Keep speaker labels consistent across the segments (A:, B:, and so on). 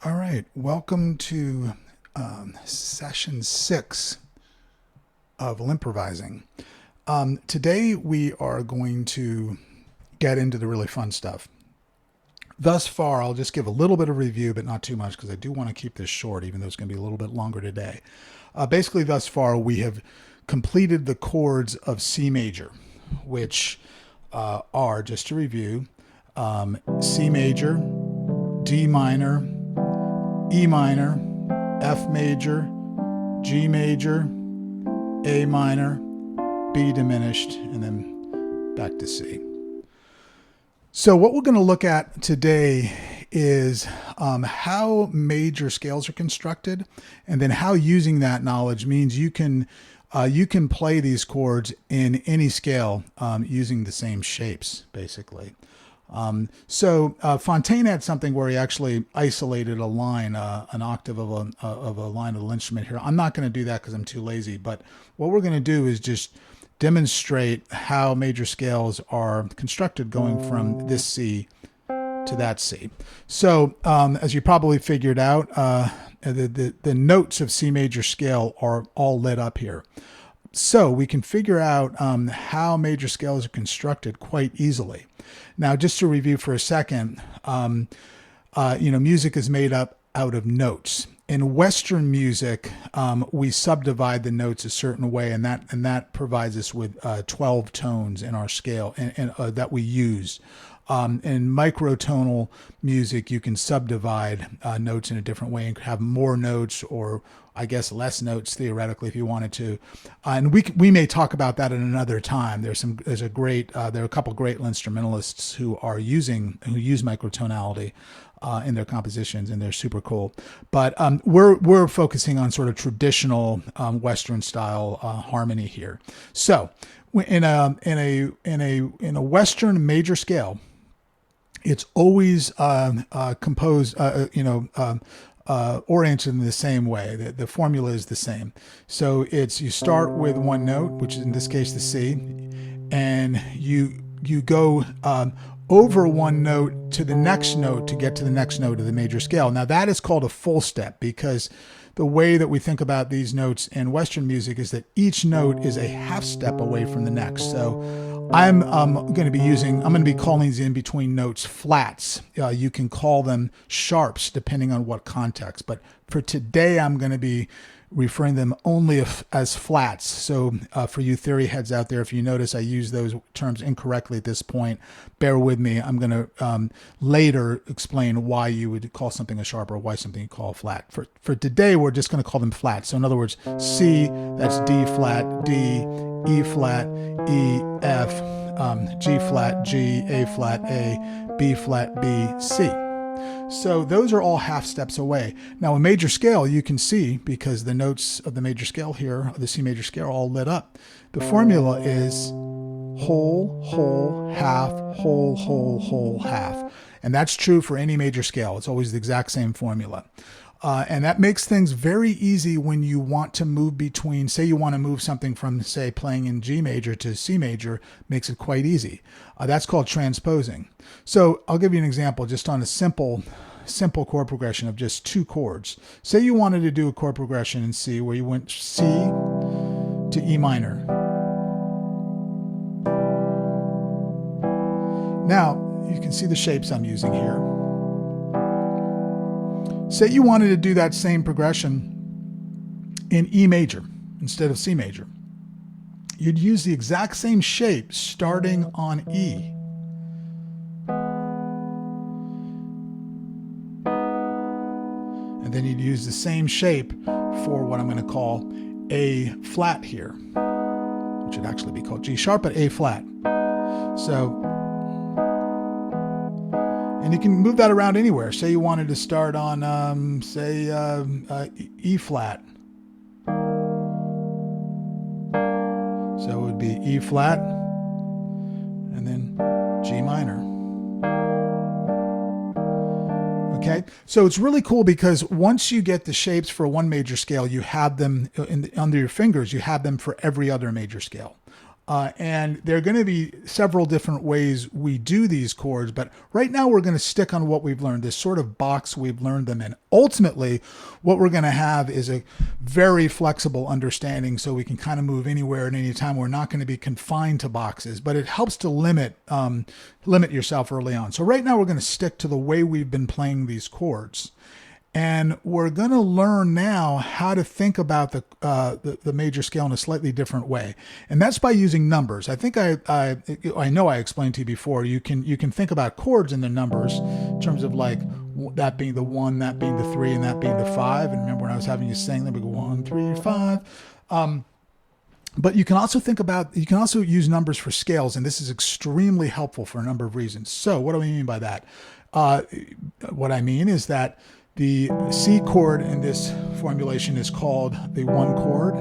A: All right, welcome to session 6 of LinnProvising. Today we are going to get into the really fun stuff. Thus far, I'll just give a little bit of review, but not too much because I do want to keep this short, even though it's going to be a little bit longer today. Basically, thus far, we have completed the chords of C major, which are, just to review, C major, D minor, E minor, F major, G major, A minor, B diminished, and then back to C. So what we're going to look at today is how major scales are constructed, and then how using that knowledge means you can play these chords in any scale using the same shapes, basically. So Fontaine had something where he actually isolated a line, an octave of a line of the LinnStrument here. I'm not going to do that because I'm too lazy, but what we're going to do is just demonstrate how major scales are constructed going from this C to that C. So as you probably figured out, the notes of C major scale are all lit up here. So we can figure out how major scales are constructed quite easily. Now, just to review for a second, music is made up out of notes. In Western music, we subdivide the notes a certain way, and that provides us with 12 tones in our scale and that we use. In microtonal music, you can subdivide notes in a different way and have more notes, or I guess less notes theoretically if you wanted to. And we may talk about that at another time. There are a couple great LinnStrumentalists who use microtonality in their compositions, and they're super cool. But we're focusing on sort of traditional Western style harmony here. So in a Western major scale, it's always composed, oriented in the same way. The formula is the same. So you start with one note, which is in this case the C, and you go over one note to the next note to get to the next note of the major scale. Now that is called a full step, because the way that we think about these notes in Western music is that each note is a half step away from the next. So I'm going to be calling these in between notes flats. You can call them sharps depending on what context. But for today, I'm going to be referring them only as flats. So for you theory heads out there, if you notice I use those terms incorrectly at this point, bear with me. I'm going to later explain why you would call something a sharp or why something you call a flat. For today, we're just going to call them flats. So in other words, C, that's D flat, D, E flat, E, F, G flat, G, A flat, A, B flat, B, C. So those are all half steps away. Now, a major scale, you can see, because the notes of the major scale here, the C major scale, are all lit up. The formula is whole, whole, half, whole, whole, whole, half. And that's true for any major scale. It's always the exact same formula. And that makes things very easy when you want to move between, say you want to move something from, say, playing in G major to C major, makes it quite easy. That's called transposing. So I'll give you an example just on a simple chord progression of just two chords. Say you wanted to do a chord progression in C where you went C to E minor. Now, you can see the shapes I'm using here. Say you wanted to do that same progression in E major instead of C major. You'd use the exact same shape starting on E. And then you'd use the same shape for what I'm going to call A flat here, which would actually be called G sharp, but A flat. So, and you can move that around anywhere. Say you wanted to start on, E flat. So it would be E flat and then G minor. Okay, so it's really cool because once you get the shapes for one major scale, you have them under your fingers. You have them for every other major scale. And there are going to be several different ways we do these chords, but right now we're going to stick on what we've learned, this sort of box we've learned them in. Ultimately, what we're going to have is a very flexible understanding, so we can kind of move anywhere at any time. We're not going to be confined to boxes, but it helps to limit yourself early on. So right now we're going to stick to the way we've been playing these chords. And we're going to learn now how to think about the major scale in a slightly different way, and that's by using numbers. I think I know I explained to you before. You can think about chords in the numbers in terms of like that being the 1, that being the 3, and that being the 5. And remember when I was having you sing them, we go 1, 3, 5. But you can also use numbers for scales, and this is extremely helpful for a number of reasons. So what do I mean by that? What I mean is that the C chord in this formulation is called the 1 chord.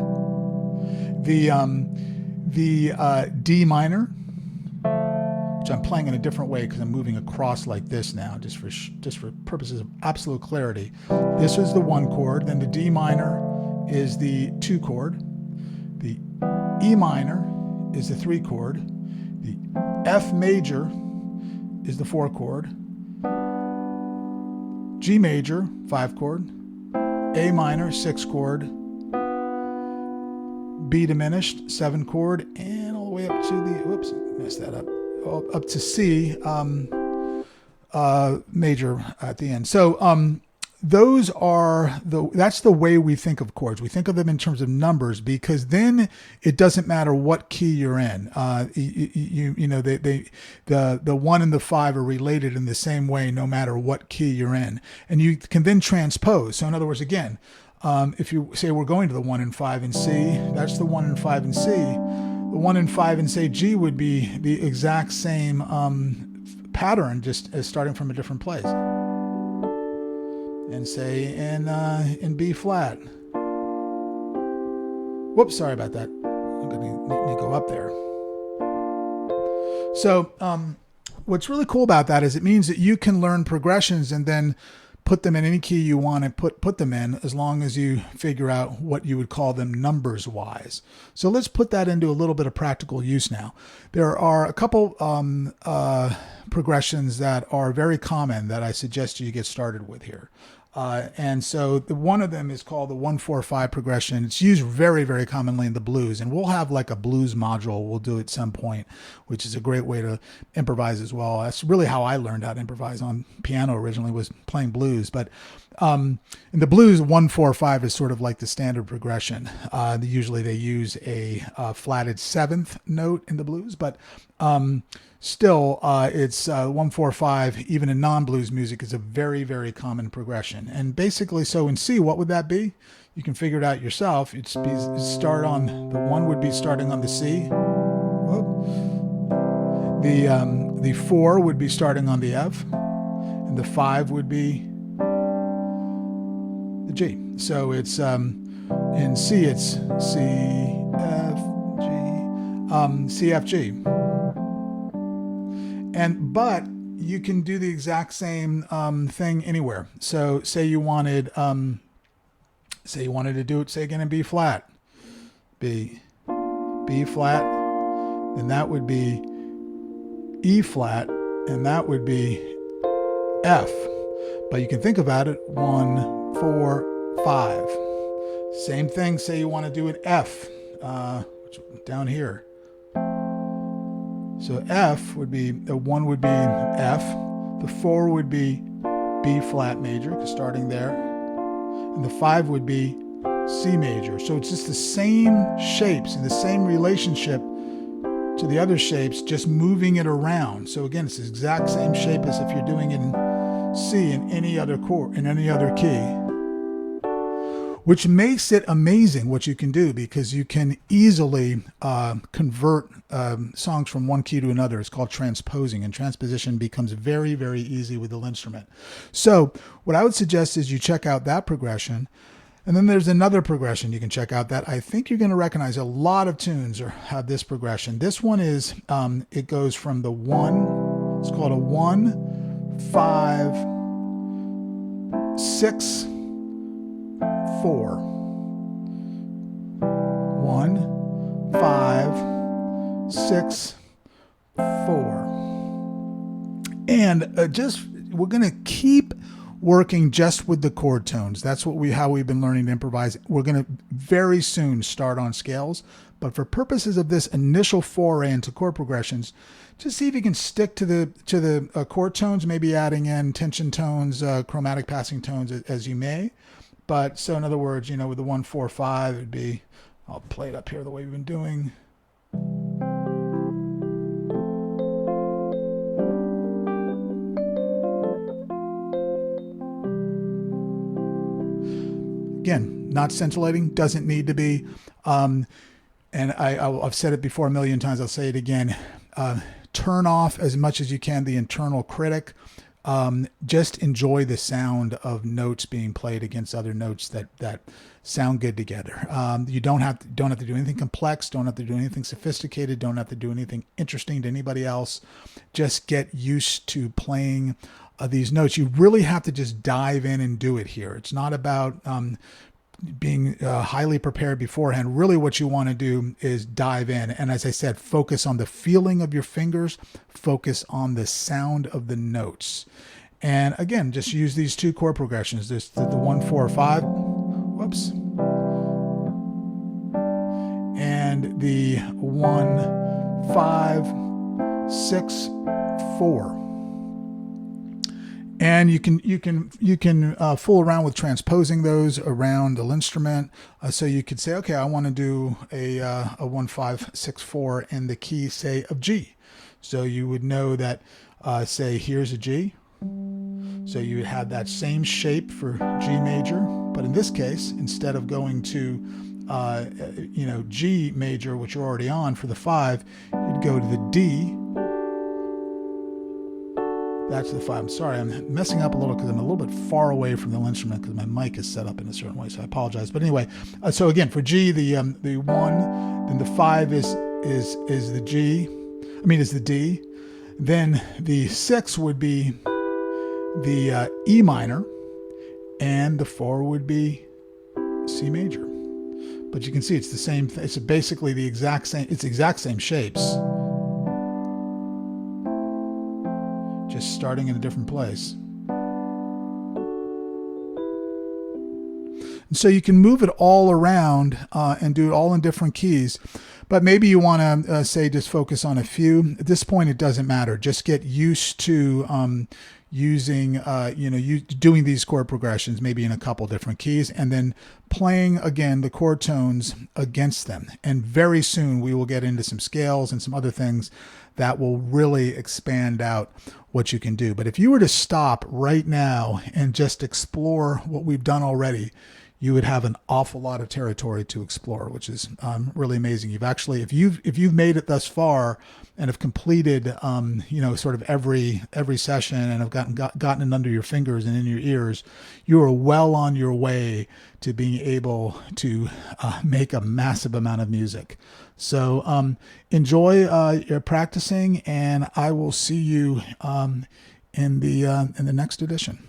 A: The D minor, which I'm playing in a different way because I'm moving across like this now, just for purposes of absolute clarity. This is the 1 chord. Then the D minor is the 2 chord. The E minor is the 3 chord. The F major is the 4 chord. G major, 5 chord, A minor, 6 chord, B diminished, 7 chord, and all the way up to up to C major at the end. So that's the way we think of chords. We think of them in terms of numbers, because then it doesn't matter what key you're in. The 1 and the 5 are related in the same way no matter what key you're in, and you can then transpose. So in other words, again, if you say we're going to the 1 and 5 in C, that's the 1 and 5 in C. The 1 and 5 in, say, G would be the exact same pattern, just as starting from a different place. And say in B flat. Whoops, sorry about that. I'm going to need to go up there. So what's really cool about that is it means that you can learn progressions and then put them in any key you want to put them in, as long as you figure out what you would call them numbers wise. So let's put that into a little bit of practical use now. There are a couple progressions that are very common that I suggest you get started with here. And so one of them is called the 1-4-5 progression. It's used very, very commonly in the blues, and we'll have like a blues module we'll do at some point, which is a great way to improvise as well. That's really how I learned how to improvise on piano originally, was playing blues. But in the blues, 1-4-5 is sort of like the standard progression. Usually they use a flatted 7th note in the blues, but still, it's 1-4-5, even in non-blues music, is a very, very common progression. And basically, so in C, what would that be? You can figure it out yourself. The 1 would be starting on the C. The 4 would be starting on the F, and the 5 would be the G. So it's in C, it's C, F, G, C, F, G. But you can do the exact same thing anywhere. So say you wanted to do it, say again in B flat, B flat, then that would be E flat, and that would be F. But you can think about it, 1, 4, 5. Same thing. Say you want to do an F, down here. So F would be, the 1 would be F, the 4 would be B flat major, because starting there, and the 5 would be C major. So it's just the same shapes and the same relationship to the other shapes, just moving it around. So again, it's the exact same shape as if you're doing it in C in any other chord, in any other key. Which makes it amazing what you can do, because you can easily convert songs from one key to another. It's called transposing, and transposition becomes very, very easy with the LinnStrument. So what I would suggest is you check out that progression, and then there's another progression you can check out that I think you're going to recognize. A lot of tunes have this progression. This one is, it goes from the 1, it's called a 1, 5, 6, 4. 1, 5, 6, 4. And we're going to keep working just with the chord tones. That's how we've been learning to improvise. We're going to very soon start on scales, but for purposes of this initial foray into chord progressions, just see if you can stick to the chord tones, maybe adding in tension tones, chromatic passing tones as you may. But so in other words, with the 1, 4, 5, it'd be, I'll play it up here the way we've been doing. Again, not scintillating, doesn't need to be. And I've said it before a million times, I'll say it again. Turn off as much as you can the internal critic. Just enjoy the sound of notes being played against other notes that sound good together. You don't have to do anything complex, don't have to do anything sophisticated, don't have to do anything interesting to anybody else. Just get used to playing these notes. You really have to just dive in and do it here. It's not about being highly prepared beforehand. Really what you want to do is dive in. And as I said, focus on the feeling of your fingers, focus on the sound of the notes. And again, just use these 2 chord progressions. There's the 1, 4, 5, whoops. And the 1, 5, 6, 4. And you can fool around with transposing those around the LinnStrument. So you could say, okay, I want to do a 1, 5, 6, 4 in the key, say, of G. So you would know that, say, here's a G. So you would have that same shape for G major, but in this case, instead of going to G major, which you're already on for the 5, you'd go to the D. That's the 5. I'm sorry, I'm messing up a little because I'm a little bit far away from the LinnStrument because my mic is set up in a certain way, so I apologize. But anyway, so again, for G, the 1, then the 5 is the G. Is the D. Then the 6 would be the E minor, and the 4 would be C major. But you can see it's the same. It's basically the exact same. It's the exact same shapes. Just starting in a different place. And so you can move it all around and do it all in different keys. But maybe you want to say just focus on a few. At this point, it doesn't matter. Just get used to using, doing these chord progressions, maybe in a couple different keys, and then playing again the chord tones against them. And very soon we will get into some scales and some other things that will really expand out what you can do. But if you were to stop right now and just explore what we've done already, you would have an awful lot of territory to explore, which is really amazing. You've actually, if you've made it thus far and have completed, sort of every session and have gotten it under your fingers and in your ears, you are well on your way to being able to make a massive amount of music. So enjoy your practicing, and I will see you in the next edition.